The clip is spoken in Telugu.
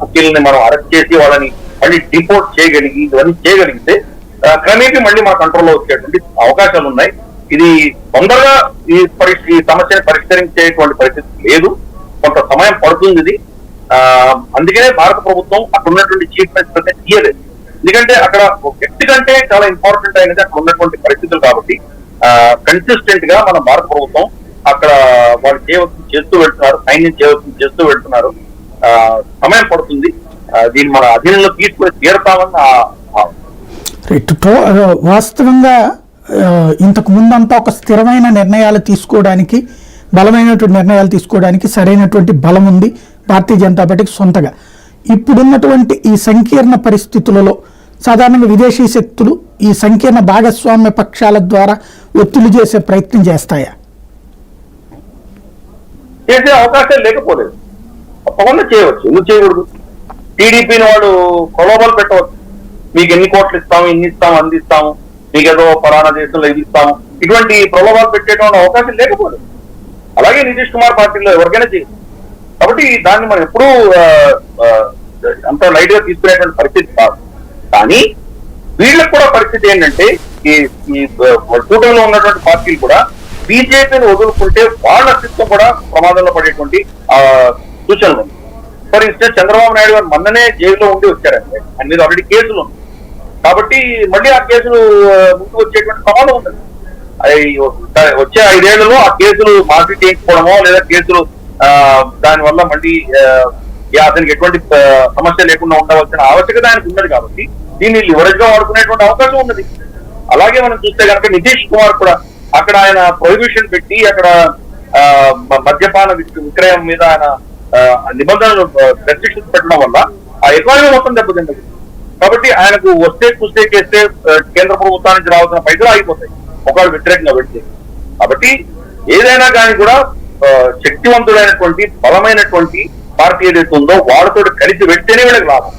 వకీల్ని మనం అరెస్ట్ చేసి వాళ్ళని మళ్ళీ డిపోర్ట్ చేయగలిగి ఇవన్నీ చేయగలిగితే క్రమేపీ మళ్ళీ మా కంట్రోల్లో వచ్చేటువంటి అవకాశాలు ఉన్నాయి. ఇది తొందరగా ఈ సమస్యను పరిష్కరించేటువంటి పరిస్థితి లేదు, కొంత సమయం పడుతుంది ఇది. అందుకనే భారత ప్రభుత్వం అక్కడ ఉన్నటువంటి చీఫ్ మినిస్టర్ తీయలేదు. ఎందుకంటే అక్కడ వ్యక్తి కంటే చాలా ఇంపార్టెంట్ అయినది అక్కడ ఉన్నటువంటి పరిస్థితులు కాబట్టి కన్సిస్టెంట్ గా మన భారత ప్రభుత్వం అక్కడ వాళ్ళు చేయవలసింది చేస్తూ వెళ్తున్నారు, సైన్యం చేయవలసింది చేస్తూ వెళ్తున్నారు. సమయం పడుతుంది, దీన్ని మన అధీనంలో తీసుకుని తీరతామని వాస్తవంగా ఇంతకు ముందంతా ఒక స్థిరమైన నిర్ణయాలు తీసుకోవడానికి, బలమైనటువంటి నిర్ణయాలు తీసుకోవడానికి సరైనటువంటి బలం ఉంది భారతీయ జనతా పార్టీకి సొంతగా. ఇప్పుడున్నటువంటి ఈ సంకీర్ణ పరిస్థితులలో సాధారణంగా విదేశీ శక్తులు ఈ సంకీర్ణ భాగస్వామ్య పక్షాల ద్వారా ఒత్తిడి చేసే ప్రయత్నం చేస్తాయా? చేసే అవకాశాలు లేకపోలేదు, తప్పకుండా చేయవచ్చు. ఎందుకు చేయకూడదు? టీడీపీని వాడు ప్రలోభాలు పెట్టవచ్చు, మీకు ఎన్ని కోట్లు ఇస్తాము, ఇన్ని ఇస్తాము, అందిస్తాము, మీకు ఏదో పలానా దేశంలో ఇది ఇస్తాము, ఇటువంటి ప్రలోభాలు పెట్టేటువంటి అవకాశం లేకపోలేదు. అలాగే నితీష్ కుమార్ పార్టీలో ఎవరికైనా చేయదు. కాబట్టి దాన్ని మనం ఎప్పుడూ అంత లైట్ గా తీసుకునేటువంటి పరిస్థితి కాదు. కానీ వీళ్ళకి కూడా పరిస్థితి ఏంటంటే ఈ కూటమిలో ఉన్నటువంటి పార్టీలు కూడా బీజేపీని వదులుకుంటే వాళ్ళ అస్తిత్వం కూడా ప్రమాదంలో పడేటువంటి సూచనలు ఉన్నాయి. ఫర్ ఇన్స్టెన్స్ చంద్రబాబు నాయుడు గారు మొన్ననే జైల్లో ఉండి వచ్చారంటే ఆయన మీద ఆల్రెడీ కేసులు ఉన్నాయి. కాబట్టి మళ్ళీ ఆ కేసులు ముందుకు వచ్చేటువంటి ప్రమాదం ఉంది. వచ్చే 5 ఏళ్లలో ఆ కేసులు మార్పు చేయించుకోవడమో లేదా కేసులు దానివల్ల మళ్ళీ అతనికి ఎటువంటి సమస్య లేకుండా ఉండవలసిన ఆవశ్యకత ఆయనకు ఉన్నది. కాబట్టి దీన్ని లివరేజ్ గా వాడుకునేటువంటి అవకాశం ఉన్నది. అలాగే మనం చూస్తే కనుక నితీష్ కుమార్ కూడా అక్కడ ఆయన ప్రొహిబిషన్ పెట్టి అక్కడ మద్యపాన విక్రయం మీద ఆయన నిబంధనలు రెస్ట్రిక్షన్స్ పెట్టడం వల్ల ఆ ఎకానమీ మొత్తం దెబ్బతింటది. కాబట్టి ఆయనకు వస్తే చూస్తే చేస్తే కేంద్ర ప్రభుత్వం నుంచి రావాల్సిన పైసలు ఆగిపోతాయి ఒకవేళ వ్యతిరేకంగా పెడితే. కాబట్టి ఏదైనా కానీ కూడా శక్తివంతుడైనటువంటి బలమైనటువంటి పార్టీ ఏదైతే ఉందో వాళ్ళతో కలిసి వెళ్తేనే వీళ్ళకి లాభం.